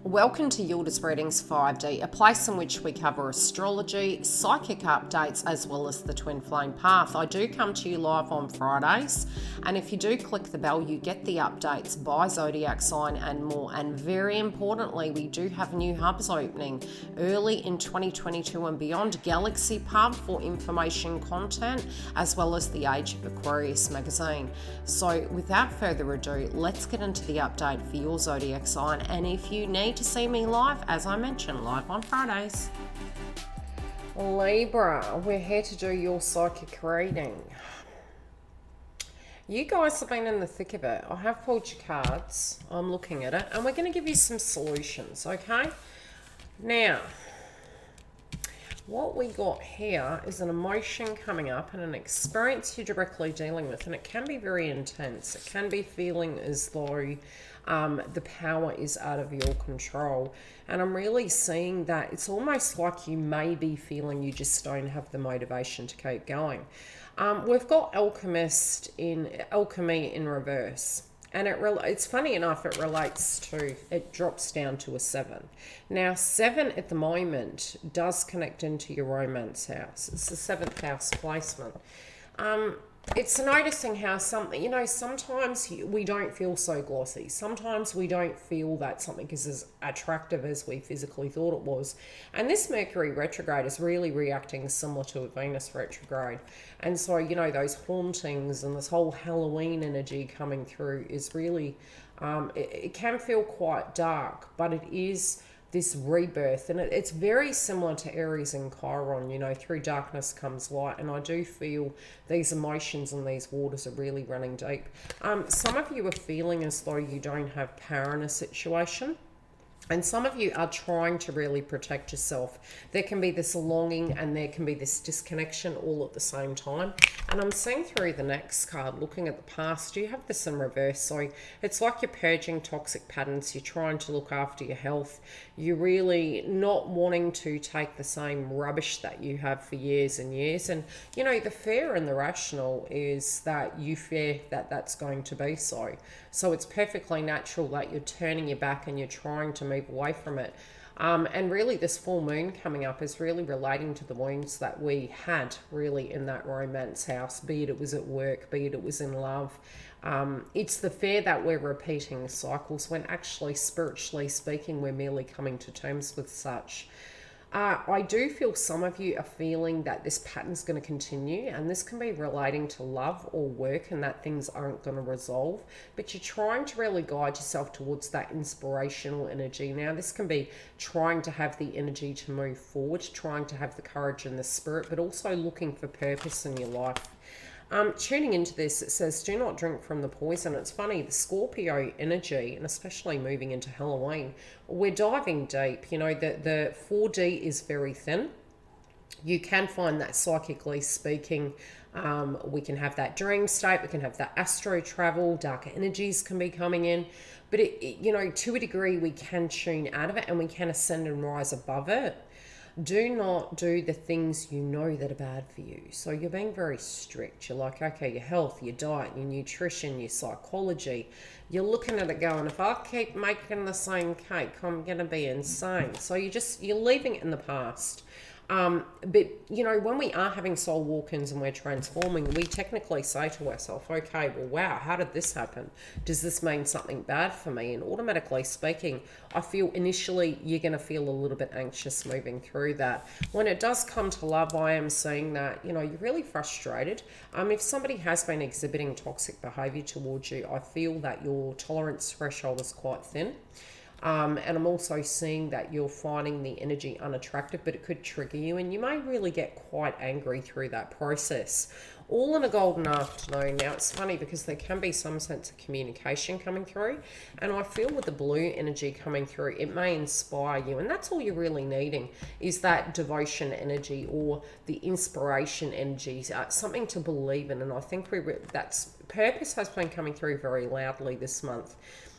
Welcome to YILDIZ Readings 5D, a place in which we cover astrology, psychic updates, as well as the twin flame path. I do come to you live on Fridays, and if you do click the bell, you get the updates by zodiac sign and more. And very importantly, we do have new hubs opening early in 2022 and beyond. Galaxy Pub for information content, as well as the Age of Aquarius magazine. So without further ado, let's get into the update for your zodiac sign. And if you need to see me live, as I mentioned, live on Fridays. Libra, we're here to do your psychic reading. You guys have been in the thick of it. I have pulled your cards. I'm looking at it, and we're going to give you some solutions, okay? Now, what we got here is an emotion coming up and an experience you're directly dealing with, and it can be very intense. It can be feeling as though the power is out of your control, and I'm really seeing that it's almost like you may be feeling you just don't have the motivation to keep going. We've got alchemy in reverse. And it's funny enough, it drops down to a 7. Now, 7 at the moment does connect into your romance house. It's the 7th house placement. It's noticing how sometimes we don't feel so glossy. Sometimes we don't feel that something is as attractive as we physically thought it was. And this Mercury retrograde is really reacting similar to a Venus retrograde. And so, those hauntings and this whole Halloween energy coming through is really, it can feel quite dark, but it is this rebirth, and it's very similar to Aries and Chiron. Through darkness comes light, and I do feel these emotions and these waters are really running deep. Some of you are feeling as though you don't have power in a situation, and some of you are trying to really protect yourself. There can be this longing and there can be this disconnection all at the same time. And I'm seeing through the next card, looking at the past, you have this in reverse. So it's like you're purging toxic patterns. You're trying to look after your health. You're really not wanting to take the same rubbish that you have for years and years. And, the fair and the rational is that you fear that that's going to be so. So it's perfectly natural that you're turning your back and you're trying to move away from it. And really this full moon coming up is really relating to the wounds that we had really in that romance house, be it was at work, be it was in love. It's the fear that we're repeating cycles when actually, spiritually speaking, we're merely coming to terms with such. I do feel some of you are feeling that this pattern's going to continue, and this can be relating to love or work, and that things aren't going to resolve, but you're trying to really guide yourself towards that inspirational energy. Now, this can be trying to have the energy to move forward, trying to have the courage and the spirit, but also looking for purpose in your life. Tuning into this, it says, do not drink from the poison. It's funny, the Scorpio energy, and especially moving into Halloween, we're diving deep. The 4D is very thin. You can find that psychically speaking, we can have that dream state, we can have that astro travel, darker energies can be coming in. But, to a degree, we can tune out of it and we can ascend and rise above it. Do not do the things that are bad for you. So you're being very strict. You're like, okay, your health, your diet, your nutrition, your psychology. You're looking at it going, if I keep making the same cake, I'm going to be insane. So you're leaving it in the past. But, when we are having soul walk-ins and we're transforming, we technically say to ourselves, okay, well, wow, how did this happen? Does this mean something bad for me? And automatically speaking, I feel initially you're going to feel a little bit anxious moving through that. When it does come to love, I am seeing that, you're really frustrated. If somebody has been exhibiting toxic behavior towards you, I feel that your tolerance threshold is quite thin. And I'm also seeing that you're finding the energy unattractive, but it could trigger you, and you may really get quite angry through that process. All in a golden afternoon. Now, it's funny because there can be some sense of communication coming through, and I feel with the blue energy coming through, it may inspire you, and that's all you're really needing is that devotion energy or the inspiration energy, something to believe in. And I think that's purpose has been coming through very loudly this month.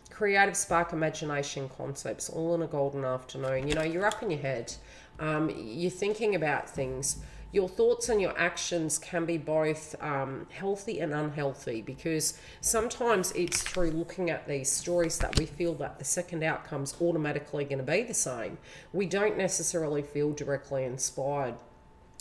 Creative spark, imagination, concepts, all in a golden afternoon. You're up in your head. You're thinking about things. your thoughts and your actions can be both healthy and unhealthy, because sometimes it's through looking at these stories that we feel that the second outcome's automatically going to be the same. We don't necessarily feel directly inspired.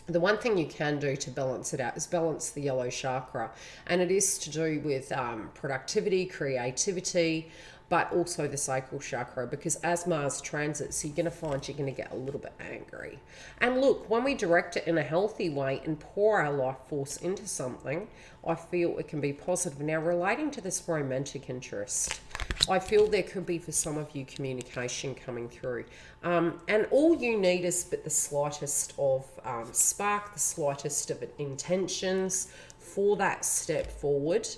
The one thing you can do to balance it out is balance the yellow chakra, and it is to do with productivity, creativity, but also the sacral chakra, because as Mars transits, you're going to find you're going to get a little bit angry. And look, when we direct it in a healthy way and pour our life force into something, I feel it can be positive. Now, relating to this romantic interest, I feel there could be for some of you communication coming through. And all you need is but the slightest of spark, the slightest of intentions for that step forward.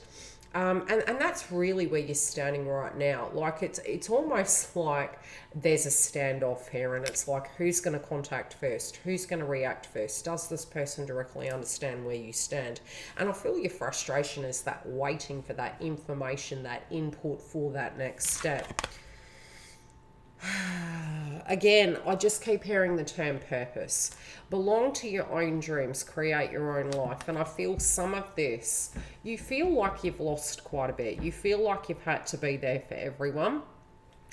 And that's really where you're standing right now. Like it's almost like there's a standoff here, and it's like, who's going to contact first? Who's going to react first? Does this person directly understand where you stand? And I feel your frustration is that waiting for that information, that input for that next step. Again, I just keep hearing the term purpose. Belong to your own dreams, create your own life. And I feel some of this, you feel like you've lost quite a bit. You feel like you've had to be there for everyone.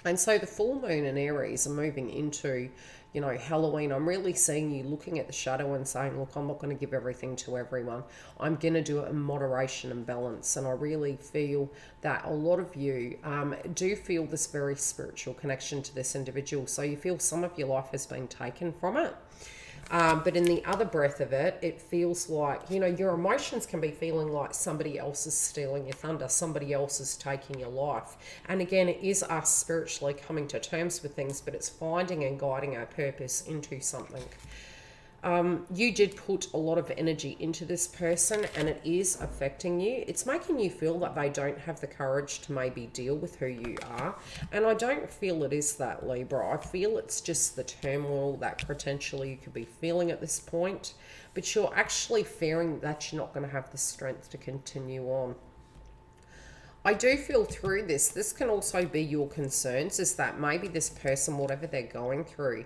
And so the full moon in Aries are moving into, you know, Halloween. I'm really seeing you looking at the shadow and saying, look, I'm not going to give everything to everyone. I'm going to do it in moderation and balance. And I really feel that a lot of you do feel this very spiritual connection to this individual. So you feel some of your life has been taken from it. But in the other breath of it, it feels like, you know, your emotions can be feeling like somebody else is stealing your thunder, somebody else is taking your life. And again, it is us spiritually coming to terms with things, but it's finding and guiding our purpose into something. You did put a lot of energy into this person, and it is affecting you. It's making you feel that they don't have the courage to maybe deal with who you are. And I don't feel it is that, Libra. I feel it's just the turmoil that potentially you could be feeling at this point, but you're actually fearing that you're not going to have the strength to continue on. I do feel through this can also be your concerns, is that maybe this person, whatever they're going through,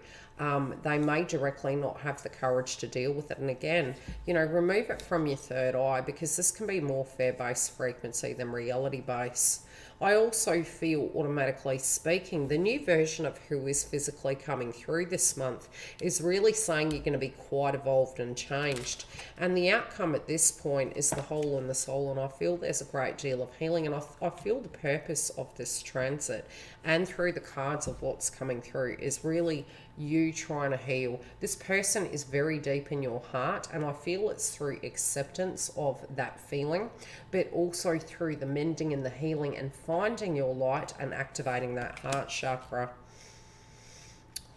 they may directly not have the courage to deal with it. And again, you know, remove it from your third eye, because this can be more fear-based frequency than reality-based. I also feel, automatically speaking, the new version of who is physically coming through this month is really saying you're going to be quite evolved and changed. And the outcome at this point is the whole and the soul. And I feel there's a great deal of healing. And I feel the purpose of this transit, and through the cards of what's coming through, is really you trying to heal. This person is very deep in your heart, and I feel it's through acceptance of that feeling, but also through the mending and the healing and finding your light and activating that heart chakra.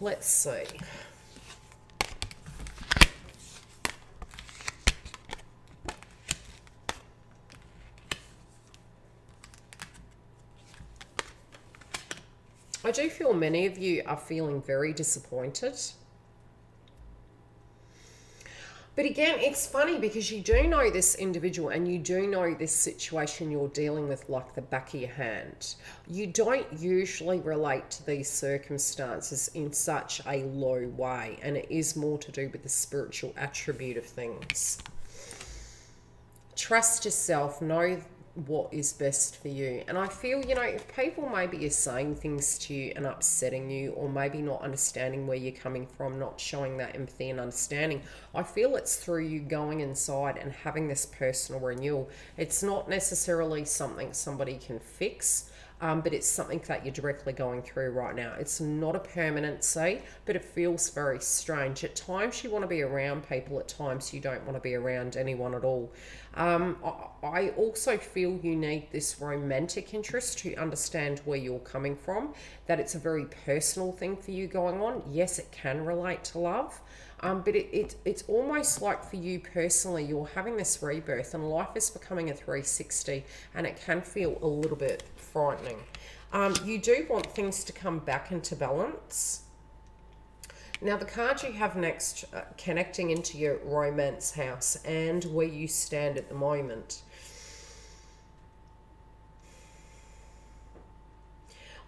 Let's see. I do feel many of you are feeling very disappointed. But again, it's funny because you do know this individual and you do know this situation you're dealing with like the back of your hand. You don't usually relate to these circumstances in such a low way, and it is more to do with the spiritual attribute of things. Trust yourself, know what is best for you. And I feel, you know, if people maybe are saying things to you and upsetting you, or maybe not understanding where you're coming from, not showing that empathy and understanding, I feel it's through you going inside and having this personal renewal. It's not necessarily something somebody can fix, but it's something that you're directly going through right now. It's not a permanency, but it feels very strange. At times you want to be around people, at times you don't want to be around anyone at all. I also feel you need this romantic interest to understand where you're coming from, that it's a very personal thing for you going on. Yes, it can relate to love, but it's almost like for you personally, you're having this rebirth and life is becoming a 360, and it can feel a little bit frightening. You do want things to come back into balance. Now, the card you have next, connecting into your romance house and where you stand at the moment.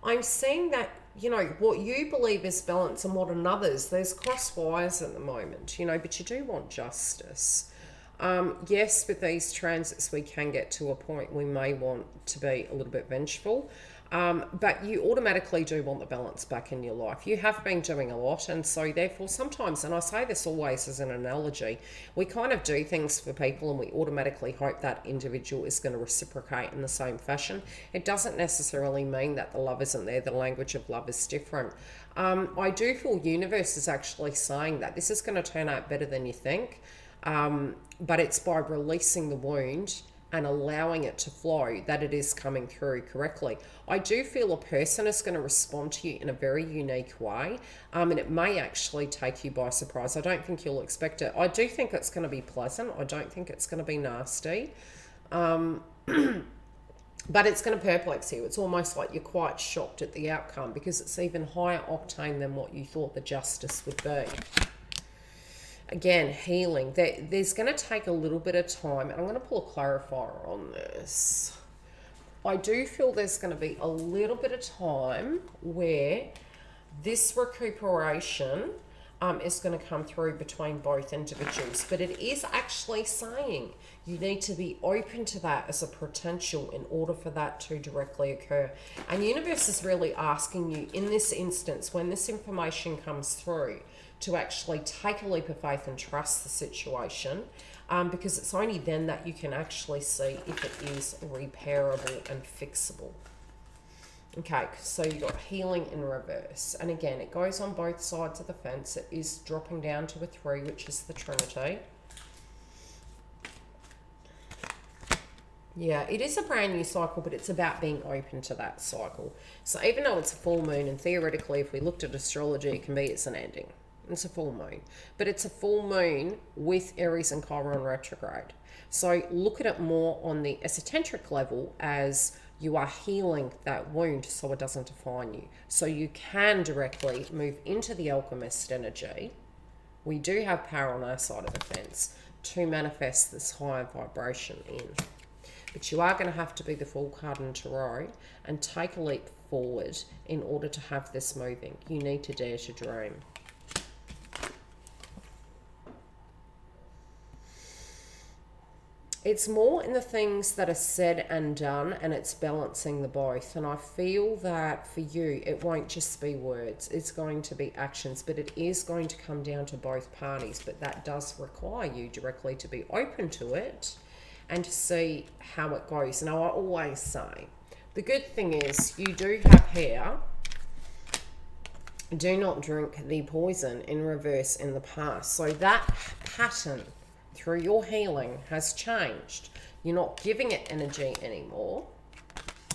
I'm seeing that, you know, what you believe is balance and what another's, there's cross wires at the moment, you know, but you do want justice. Yes, with these transits, we can get to a point we may want to be a little bit vengeful. But you automatically do want the balance back in your life. You have been doing a lot, and so therefore sometimes, and I say this always as an analogy, we kind of do things for people and we automatically hope that individual is going to reciprocate in the same fashion. It doesn't necessarily mean that the love isn't there. The language of love is different. I do feel universe is actually saying that this is going to turn out better than you think, but it's by releasing the wound and allowing it to flow that it is coming through correctly. I do feel a person is going to respond to you in a very unique way, and it may actually take you by surprise. I don't think you'll expect it. I do think it's going to be pleasant. I don't think it's going to be nasty. But it's going to perplex you. It's almost like you're quite shocked at the outcome because it's even higher octane than what you thought the justice would be. Again, healing. There's going to take a little bit of time. And I'm going to pull a clarifier on this. I do feel there's going to be a little bit of time where this recuperation is going to come through between both individuals. But it is actually saying you need to be open to that as a potential in order for that to directly occur. And the universe is really asking you in this instance, when this information comes through, to actually take a leap of faith and trust the situation, because it's only then that you can actually see if it is repairable and fixable. Okay, so you've got healing in reverse. And again, it goes on both sides of the fence. It is dropping down to a 3, which is the Trinity. Yeah, it is a brand new cycle, but it's about being open to that cycle. So even though it's a full moon, and theoretically, if we looked at astrology, it can be it's an ending. It's a full moon, but it's a full moon with Aries and Chiron retrograde. So look at it more on the esoteric level as you are healing that wound so it doesn't define you. So you can directly move into the alchemist energy. We do have power on our side of the fence to manifest this higher vibration in. But you are going to have to be the full card in tarot and take a leap forward in order to have this moving. You need to dare to dream. It's more in the things that are said and done, and it's balancing the both. And I feel that for you, it won't just be words. It's going to be actions, but it is going to come down to both parties. But that does require you directly to be open to it and to see how it goes. Now, I always say, the good thing is you do have hair. Do not drink the poison in reverse in the past. So that pattern through your healing has changed. You're not giving it energy anymore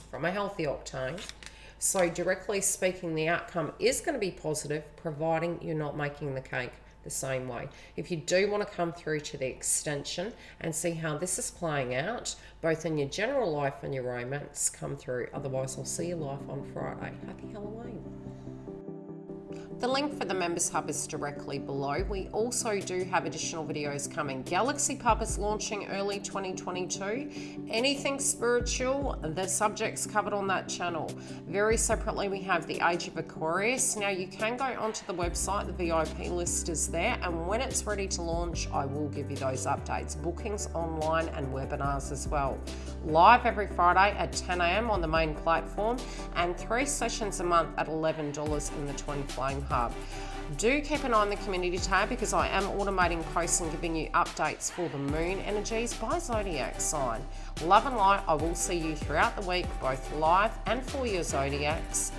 from a healthy octane. So directly speaking, the outcome is going to be positive, providing you're not making the cake the same way. If you do want to come through to the extension and see how this is playing out, both in your general life and your romance, come through. Otherwise, I'll see you live on Friday. Happy Halloween. The link for the Members Hub is directly below. We also do have additional videos coming. Galaxy Pub is launching early 2022. Anything spiritual, the subjects covered on that channel. Very separately, we have the Age of Aquarius. Now, you can go onto the website. The VIP list is there. And when it's ready to launch, I will give you those updates. Bookings online and webinars as well. Live every Friday at 10 a.m. on the main platform. And 3 sessions a month at $11 in the Twin Flame Hub. Do keep an eye on the community tab because I am automating posts and giving you updates for the moon energies by zodiac sign. Love and light. I will see you throughout the week, both live and for your zodiacs.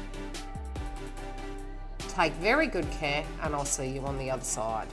Take very good care, and I'll see you on the other side.